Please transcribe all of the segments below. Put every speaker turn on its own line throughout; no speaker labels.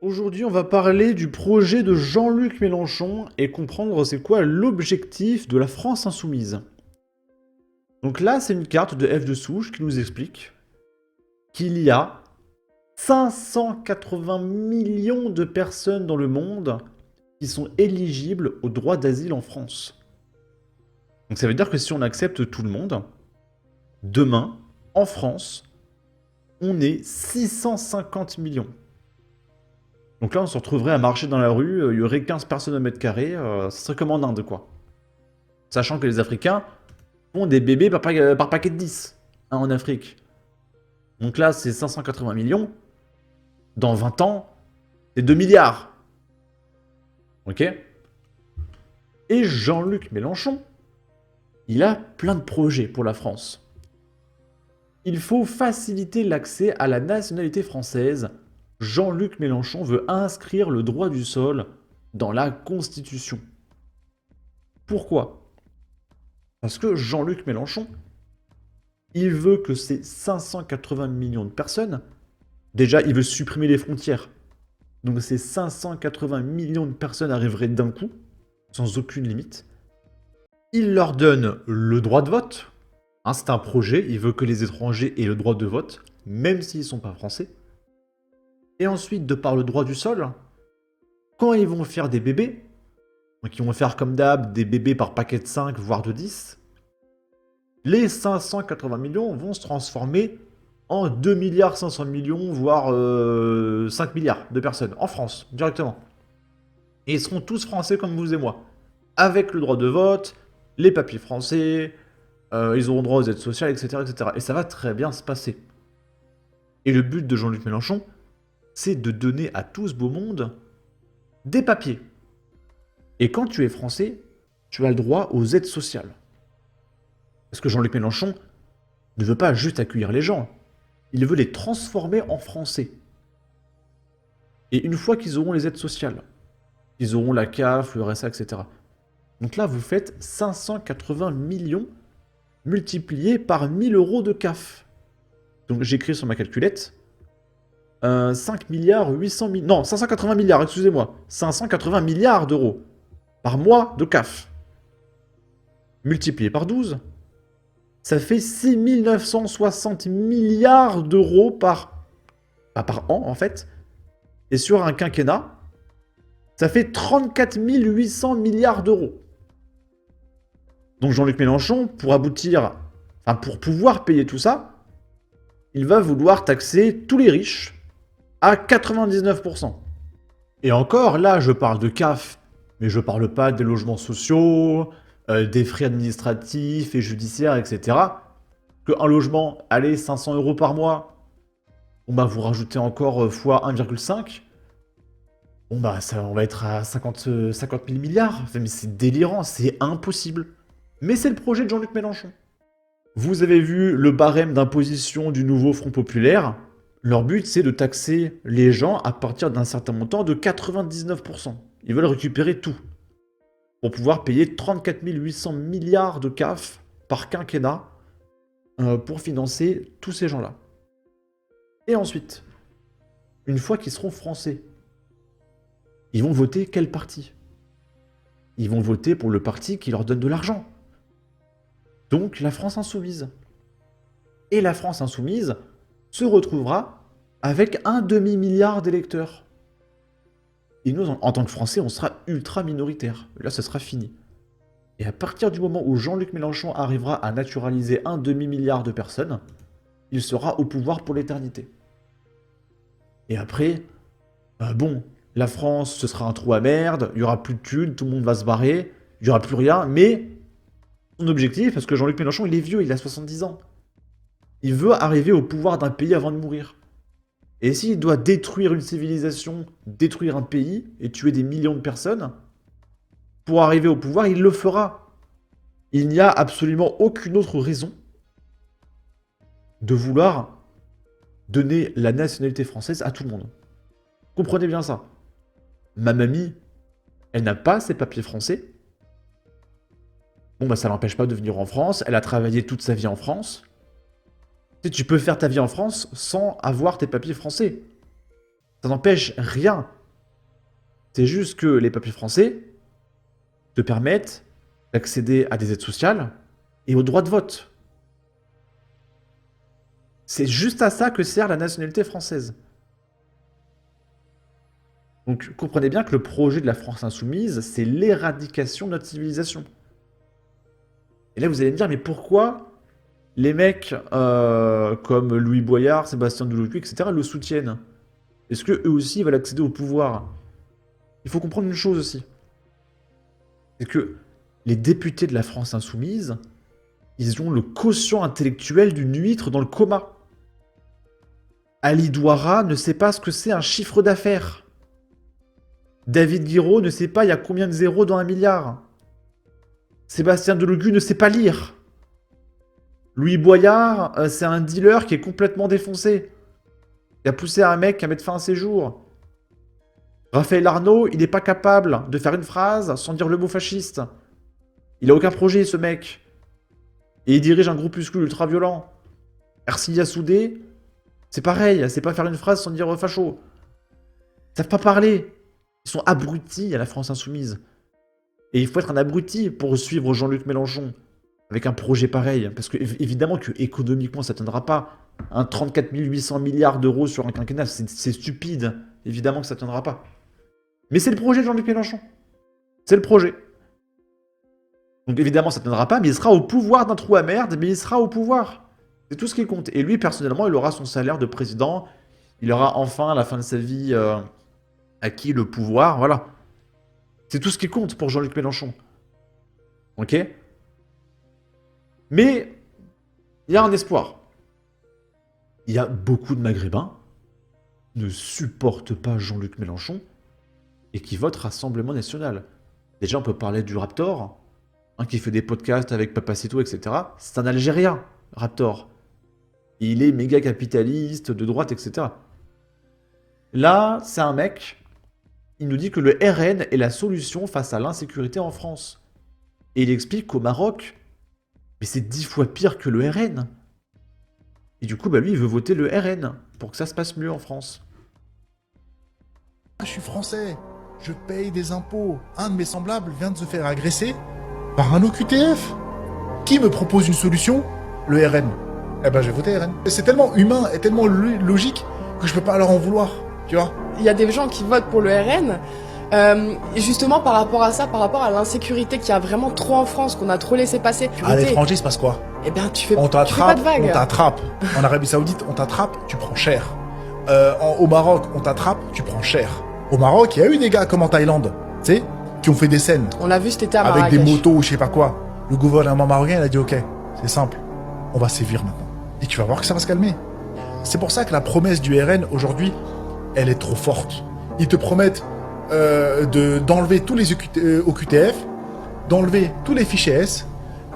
Aujourd'hui, on va parler du projet de Jean-Luc Mélenchon et comprendre c'est quoi l'objectif de la France insoumise. Donc là, c'est une carte de F de Souche qui nous explique qu'il y a 580 millions de personnes dans le monde qui sont éligibles au droit d'asile en France. Donc ça veut dire que si on accepte tout le monde, demain, en France, on est 650 millions. Donc là, on se retrouverait à marcher dans la rue, il y aurait 15 personnes au mètre carré, ça serait comme en Inde, quoi. Sachant que les Africains font des bébés par paquet de 10 hein, en Afrique. Donc là, c'est 580 millions. Dans 20 ans, c'est 2 milliards. Ok? Et Jean-Luc Mélenchon, il a plein de projets pour la France. Il faut faciliter l'accès à la nationalité française. Jean-Luc Mélenchon veut inscrire le droit du sol dans la Constitution. Pourquoi? Parce que Jean-Luc Mélenchon, il veut que ces 580 millions de personnes, déjà, il veut supprimer les frontières. Donc ces 580 millions de personnes arriveraient d'un coup, sans aucune limite. Il leur donne le droit de vote. Hein, c'est un projet, il veut que les étrangers aient le droit de vote, même s'ils ne sont pas français. Et ensuite, de par le droit du sol, quand ils vont faire des bébés, donc ils vont faire comme d'hab des bébés par paquet de 5, voire de 10, les 580 millions vont se transformer en 2 milliards 500 millions, voire 5 milliards de personnes, en France, directement. Et ils seront tous français comme vous et moi. Avec le droit de vote, les papiers français, ils auront droit aux aides sociales, etc., etc. Et ça va très bien se passer. Et le but de Jean-Luc Mélenchon, c'est de donner à tout ce beau monde des papiers. Et quand tu es français, tu as le droit aux aides sociales. Parce que Jean-Luc Mélenchon ne veut pas juste accueillir les gens, il veut les transformer en français. Et une fois qu'ils auront les aides sociales, ils auront la CAF, le RSA, etc. Donc là, vous faites 580 millions multipliés par 1000 euros de CAF. Donc j'écris sur ma calculette, 5 milliards 800 millions... Non, 580 milliards, excusez-moi. 580 milliards d'euros par mois de CAF. Multiplié par 12, ça fait 6 960 milliards d'euros par an, en fait. Et sur un quinquennat, ça fait 34 800 milliards d'euros. Donc Jean-Luc Mélenchon, pour pour pouvoir payer tout ça, il va vouloir taxer tous les riches à 99%. Et encore, là, je parle de CAF, mais je parle pas des logements sociaux, des frais administratifs et judiciaires, etc. Un logement, allez, 500 euros par mois, bon bah vous rajoutez encore fois 1,5, bon bah ça, on va être à 50 000 milliards. Enfin, mais c'est délirant, c'est impossible. Mais c'est le projet de Jean-Luc Mélenchon. Vous avez vu le barème d'imposition du nouveau Front Populaire. Leur but, c'est de taxer les gens à partir d'un certain montant de 99%. Ils veulent récupérer tout. Pour pouvoir payer 34 800 milliards de CAF par quinquennat pour financer tous ces gens-là. Et ensuite, une fois qu'ils seront français, ils vont voter quel parti? Ils vont voter pour le parti qui leur donne de l'argent. Donc la France insoumise. Et la France insoumise se retrouvera avec un demi-milliard d'électeurs. Et nous, en tant que Français, on sera ultra minoritaire. Là, ce sera fini. Et à partir du moment où Jean-Luc Mélenchon arrivera à naturaliser un demi-milliard de personnes, il sera au pouvoir pour l'éternité. Et après, bon, la France, ce sera un trou à merde, il y aura plus de thunes, tout le monde va se barrer, il y aura plus rien, mais son objectif, parce que Jean-Luc Mélenchon, il est vieux, il a 70 ans. Il veut arriver au pouvoir d'un pays avant de mourir. Et s'il doit détruire une civilisation, détruire un pays et tuer des millions de personnes, pour arriver au pouvoir, il le fera. Il n'y a absolument aucune autre raison de vouloir donner la nationalité française à tout le monde. Comprenez bien ça. Ma mamie, elle n'a pas ses papiers français. Bon, bah ça l'empêche pas de venir en France. Elle a travaillé toute sa vie en France. Tu peux faire ta vie en France sans avoir tes papiers français. Ça n'empêche rien. C'est juste que les papiers français te permettent d'accéder à des aides sociales et au droit de vote. C'est juste à ça que sert la nationalité française. Donc comprenez bien que le projet de la France insoumise, c'est l'éradication de notre civilisation. Et là, vous allez me dire, mais pourquoi les mecs comme Louis Boyard, Sébastien Deloucq, etc. le soutiennent? Est-ce qu'eux aussi veulent accéder au pouvoir? Il faut comprendre une chose aussi. C'est que les députés de la France insoumise, ils ont le quotient intellectuel d'une huître dans le coma. Ali Douara ne sait pas ce que c'est un chiffre d'affaires. David Guiraud ne sait pas il y a combien de zéros dans un milliard. Sébastien Deloucq ne sait pas lire. Louis Boyard, c'est un dealer qui est complètement défoncé. Il a poussé un mec à mettre fin à ses jours. Raphaël Arnaud, il n'est pas capable de faire une phrase sans dire le mot fasciste. Il a aucun projet, ce mec. Et il dirige un groupuscule ultra-violent. Ercilia Soudé, c'est pareil, c'est pas faire une phrase sans dire facho. Ils savent pas parler. Ils sont abrutis à la France insoumise. Et il faut être un abruti pour suivre Jean-Luc Mélenchon avec un projet pareil. Parce que évidemment que économiquement, ça ne tiendra pas. Un 34 800 milliards d'euros sur un quinquennat, c'est stupide. Évidemment que ça ne tiendra pas. Mais c'est le projet de Jean-Luc Mélenchon. C'est le projet. Donc évidemment, ça ne tiendra pas, mais il sera au pouvoir d'un trou à merde, mais il sera au pouvoir. C'est tout ce qui compte. Et lui, personnellement, il aura son salaire de président. Il aura enfin, à la fin de sa vie, acquis le pouvoir. Voilà. C'est tout ce qui compte pour Jean-Luc Mélenchon. Ok? Mais il y a un espoir. Il y a beaucoup de Maghrébins qui ne supportent pas Jean-Luc Mélenchon et qui votent Rassemblement National. Déjà, on peut parler du Raptor, qui fait des podcasts avec Papacito, etc. C'est un Algérien, Raptor. Il est méga capitaliste, de droite, etc. Là, c'est un mec, il nous dit que le RN est la solution face à l'insécurité en France. Et il explique qu'au Maroc, mais c'est 10 fois pire que le RN. Et du coup, lui, il veut voter le RN pour que ça se passe mieux en France.
Je suis français, je paye des impôts. Un de mes semblables vient de se faire agresser par un OQTF. Qui me propose une solution? Le RN. Eh ben, je vais voter RN. C'est tellement humain et tellement logique que je peux pas leur en vouloir, tu vois.
Il y a des gens qui votent pour le RN, justement par rapport à ça, par rapport à l'insécurité qu'il y a vraiment trop en France, qu'on a trop laissé passer.
À l'étranger, il se passe quoi?
Eh bien, tu fais
On
pas
t'attrape,
de vagues.
on t'attrape. En Arabie Saoudite, on t'attrape, tu prends cher. Au Maroc, on t'attrape, tu prends cher. Au Maroc, il y a eu des gars comme en Thaïlande, tu sais, qui ont fait des scènes.
On l'a vu cet été à
avec
Marrakech.
des motos ou je sais pas quoi. Le gouvernement marocain, il a dit ok, c'est simple, on va sévir maintenant. Et tu vas voir que ça va se calmer. C'est pour ça que la promesse du RN aujourd'hui, elle est trop forte. Ils te promettent d'enlever tous les OQTF, d'enlever tous les fichiers S,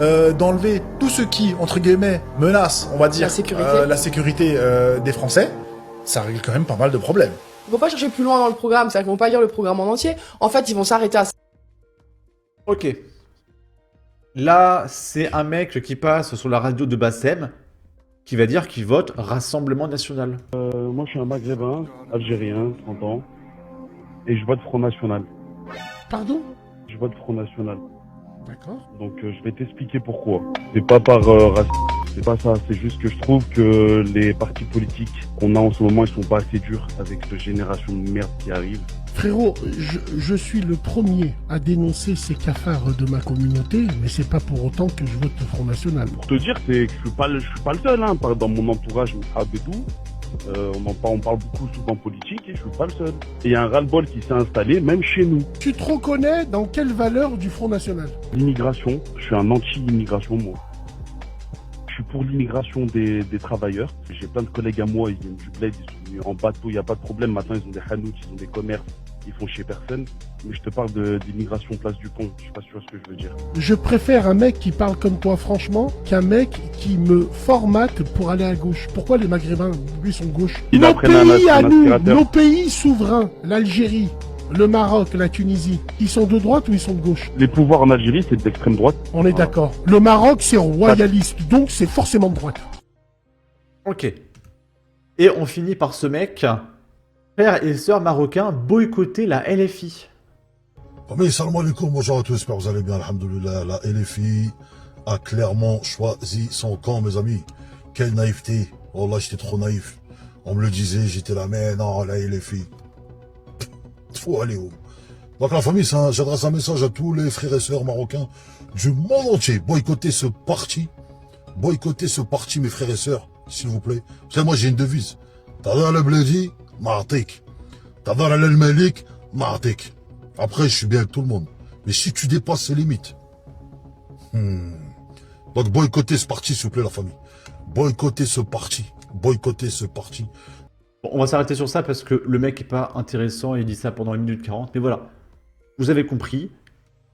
d'enlever tous ceux qui, entre guillemets, menacent, on va dire, la sécurité des Français. Ça règle quand même pas mal de problèmes.
Ils vont pas chercher plus loin dans le programme, c'est-à-dire qu'ils vont pas lire le programme en entier. En fait, ils vont s'arrêter à ça.
Ok. Là, c'est un mec qui passe sur la radio de Bassem qui va dire qu'il vote Rassemblement National.
Moi, je suis un Maghrébin, algérien, 30 ans, et je vote Front National.
Pardon?
Je vote Front National.
D'accord.
Donc, je vais t'expliquer pourquoi. C'est pas par racisme, c'est pas ça. C'est juste que je trouve que les partis politiques qu'on a en ce moment, ils sont pas assez durs avec cette génération de merde qui arrive.
Frérot, je suis le premier à dénoncer ces cafards de ma communauté, mais c'est pas pour autant que je vote le Front National.
Pour te dire, c'est que je suis pas le seul, hein. Dans mon entourage, Abedou, on parle beaucoup souvent politique et je suis pas le seul. Et il y a un ras-le-bol qui s'est installé, même chez nous.
Tu te reconnais dans quelle valeur du Front National?
L'immigration, je suis un anti-immigration, moi. Je suis pour l'immigration des travailleurs. J'ai plein de collègues à moi, ils viennent du bled, ils sont venus en bateau, il n'y a pas de problème. Maintenant, ils ont des hanout, ils ont des commerces, ils font chez personne. Mais je te parle d'immigration place du pont, je sais pas sûr ce que je veux dire.
Je préfère un mec qui parle comme toi franchement qu'un mec qui me formate pour aller à gauche. Pourquoi les Maghrébins, lui, sont gauche?
Ils
Nos
apprennent
pays
un
à nous,
aspirateur.
nos pays souverains, l'Algérie, le Maroc, la Tunisie, ils sont de droite ou ils sont de gauche?
Les pouvoirs en Algérie, c'est d'extrême droite.
On est d'accord. Le Maroc, c'est royaliste, donc c'est forcément de droite.
Ok. Et on finit par ce mec, Frères et sœurs marocains boycotter la LFI.
Mais salam alaikum, bonjour à tous, j'espère que vous allez bien, alhamdoulilah. La LFI a clairement choisi son camp, mes amis. Quelle naïveté. Oh là, j'étais trop naïf. On me le disait, j'étais là, mais non, la LFI. Faut aller où? Donc la famille, j'adresse un message à tous les frères et sœurs marocains du monde entier. Boycottez ce parti. Boycottez ce parti, mes frères et sœurs, s'il vous plaît. Vous savez, moi j'ai une devise. T'adore le bledi, martik. T'adore le malik, martik. Après, je suis bien avec tout le monde. Mais si tu dépasses ces limites. Donc boycottez ce parti, s'il vous plaît, la famille. Boycottez ce parti. Boycottez ce parti.
Bon, on va s'arrêter sur ça parce que le mec est pas intéressant et il dit ça pendant 1 minute 40. Mais voilà, vous avez compris.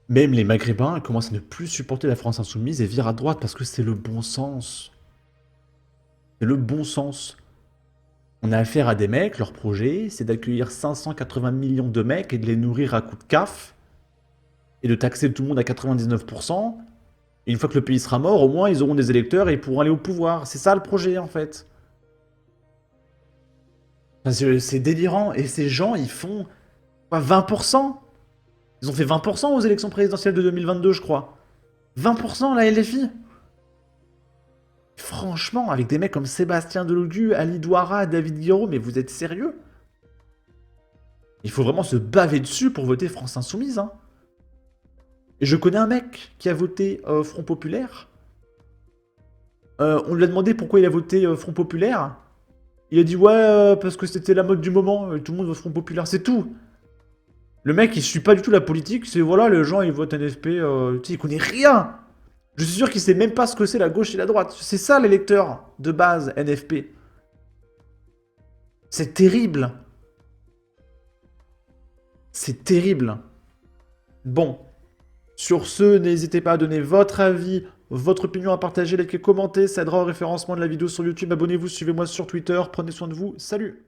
Même les Maghrébins commencent à ne plus supporter la France insoumise et virent à droite parce que c'est le bon sens. C'est le bon sens. On a affaire à des mecs, leur projet, c'est d'accueillir 580 millions de mecs et de les nourrir à coups de CAF et de taxer tout le monde à 99%. Et une fois que le pays sera mort, au moins ils auront des électeurs et ils pourront aller au pouvoir. C'est ça le projet en fait. Enfin, c'est délirant. Et ces gens, ils font quoi, 20%. Ils ont fait 20% aux élections présidentielles de 2022, je crois. 20% la LFI. Franchement, avec des mecs comme Sébastien Delogu, Ali Douara, David Guiraud, mais vous êtes sérieux? Il faut vraiment se baver dessus pour voter France Insoumise. Hein. Et je connais un mec qui a voté Front Populaire. On lui a demandé pourquoi il a voté Front Populaire. Il a dit ouais, parce que c'était la mode du moment, tout le monde vote Front Populaire, c'est tout. Le mec, il suit pas du tout la politique, c'est voilà, les gens ils votent NFP, tu sais, il connaît rien. Je suis sûr qu'il sait même pas ce que c'est la gauche et la droite. C'est ça l'électeur de base, NFP. C'est terrible. C'est terrible. Bon. Sur ce, n'hésitez pas à donner votre avis, votre opinion, à partager, liker, commenter. Ça aidera au référencement de la vidéo sur YouTube. Abonnez-vous, suivez-moi sur Twitter. Prenez soin de vous. Salut!